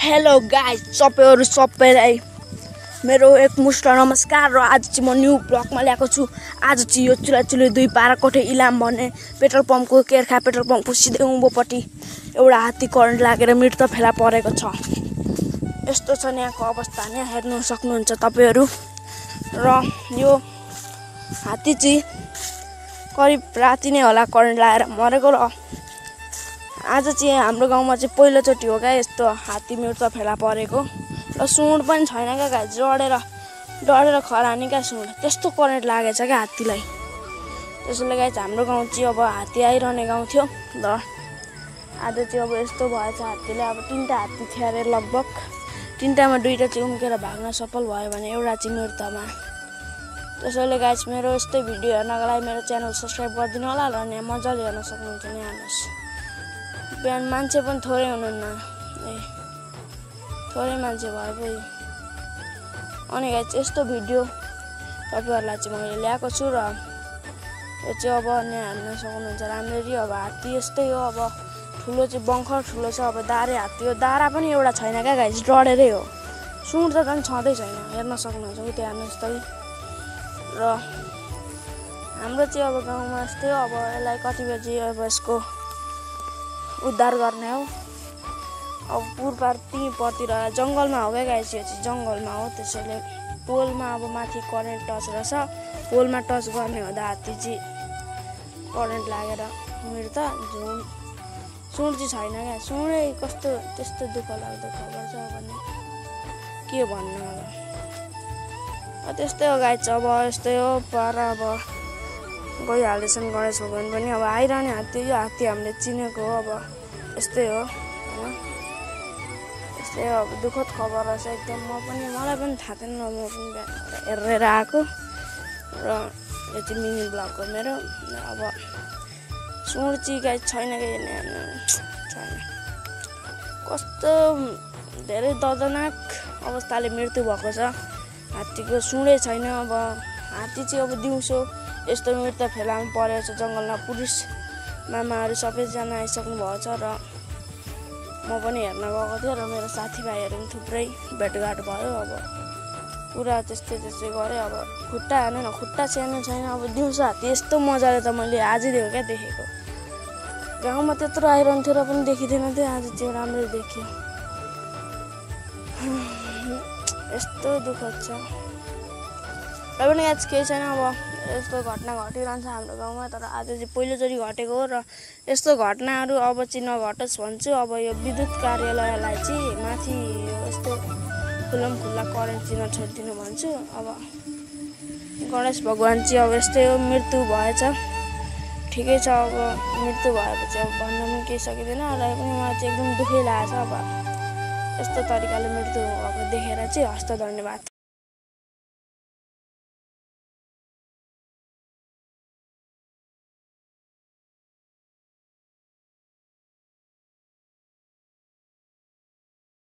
Hello guys, सबैलाई मेरो एकमुष्ट नमस्कार। र आज चाहिँ म न्यू ब्लगमा ल्याएको छु। आज चाहिँ यो चुलाचुली 2 बाराकोटे इलाम भन्ने पेट्रोल पम्पको केर्खा पेट्रोल पम्पको सिधै उँभोपट्टि एउटा हात्ती करेन्ट लागेर मृत्यु फेला परेको छ। यस्तो छ यहाँको अवस्था, यहाँ हेर्न सक्नुहुन्छ तपाईहरु। र यो हात्ती चाहिँ करिब राति नै होला करेन्ट लागेर मरेको। र आज चाहिँ हाम्रो गाउँमा चाहिँ पहिलोचोटि हो क्या यस्तो हात्ती मृत्यु फेला परेको। र सुँड पनि छैन क्या गाइस, डढेर खरानी क्या सुँड, त्यस्तो करेन्ट लागेछ क्या हात्तीलाई। त्यसैले गाइस हाम्रो गाउँ चाहिँ अब हात्ती आइरहने गाउँ थियो। र आज चाहिँ अब यस्तो भएछ, हात्तीले अब 3टा हात्ती थियो अरे लगभग। 3टामा 2टा चाहिँ उम्केर भाग्न सफल भयो भने एउटा चाहिँ मृत्युमा। त्यसैले गाइस मेरो यस्तै भिडियो हेर्नको लागि मेरो च्यानल सब्स्क्राइब गरिदिनु होला। र यहाँ मजाले हेर्न सक्नुहुन्छ। यहाँ हेर्नुहोस्, बिहान मान्छे पनि थोरै हुनुहुन्न, थोरै मान्छे भए पो। अनि गाइस यस्तो भिडियो तपाईहरुलाई चाहिँ मैले ल्याएको छु। र यो चाहिँ अब यहाँ हेर्न सक्नुहुन्छ राम्ररी। अब हात्ती यस्तै हो, अब ठुलो चाहिँ बङ्खर ठुलो छ। अब दारे हात्ती हो, दारा पनि एउटा छैन क्या गाइस, डढेरै हो। सुँड त झन् छँदै छैन, हेर्न सक्नुहुन्छ उता हेर्नुहोस् त। र हाम्रो चाहिँ अब गाउँमा यस्तै हो। अब यसलाई कति बजी अब यसको उद्धार गर्ने हो। अब पुरपार तीपतिर जङ्गलमा हो क्या गाइस, यो चाहिँ जङ्गलमा हो। त्यसैले पोलमा अब माथि करेन्ट टच रहेछ, पोलमा टच गर्ने हुँदा हात्ती चाहिँ करेन्ट लागेर मृत्यु। सुँड चाहिँ छैन क्या, सुँडै कस्तो त्यस्तो दुःख लाग्दो खबर छ भने के भन्नु। अब त्यस्तै हो गाइस, अब यस्तै हो। पर अब गइहाल्दैछन् गणेश भगवान पनि। अब आइरहने हात्ती, यो हात्ती हामीले चिनेको हो। अब यस्तै हो हैन, यस्तै हो। अब दुःखद खबर रहेछ एकदम। मलाई पनि थाहा थिएन, म पनि हेरेर आएको। र यो चाहिँ मिनी ब्लग हो मेरो। अब सुँड चाहिँ गाइस छैन कि छैन, कस्तो धेरै दर्दनाक अवस्थाले मृत्यु भएको छ हात्तीको, सुँडै छैन। अब हात्ती चाहिँ अब दिउँसो यस्तो मृत्यु फेलामा परेको छ जङ्गलमा। पुलिस मामाहरू सबैजना आइसक्नु भएको छ। र म पनि हेर्न गएको थिएँ। र मेरो साथीभाइहरू पनि थुप्रै भेटघाट भयो। अब पुरा त्यस्तै गरे। अब खुट्टा हेर्नु न, खुट्टा सानो छैन। अब दिउँसो हात्ती यस्तो मजाले त मैले आजदेखि क्या देखेको। गाउँमा त्यत्रो आइरहन्थ्यो र पनि देखिँदैन थियो, आज चाहिँ राम्ररी देखियो। यस्तो दुःखद छ। र पनि आज केही छैन। अब यस्तो घटना घटिरहन्छ हाम्रो गाउँमा, तर आज चाहिँ पहिलोचोटि घटेको हो। र यस्तो घटनाहरू अब चाहिँ नघटोस् भन्छु। अब यो विद्युत कार्यालयलाई चाहिँ माथि यस्तो खुल्ला करेन्ट चाहिँ नछोडिदिनु भन्छु। अब गणेश भगवान चाहिँ अब यस्तै हो, मृत्यु भएछ, ठिकै छ। अब मृत्यु भएपछि अब भन्न पनि केही सकिँदैन। र पनि मलाई चाहिँ एकदम दुःखै लागेको छ। अब यस्तो तरिकाले मृत्यु भएको देखेर चाहिँ हस्त धन्यवाद।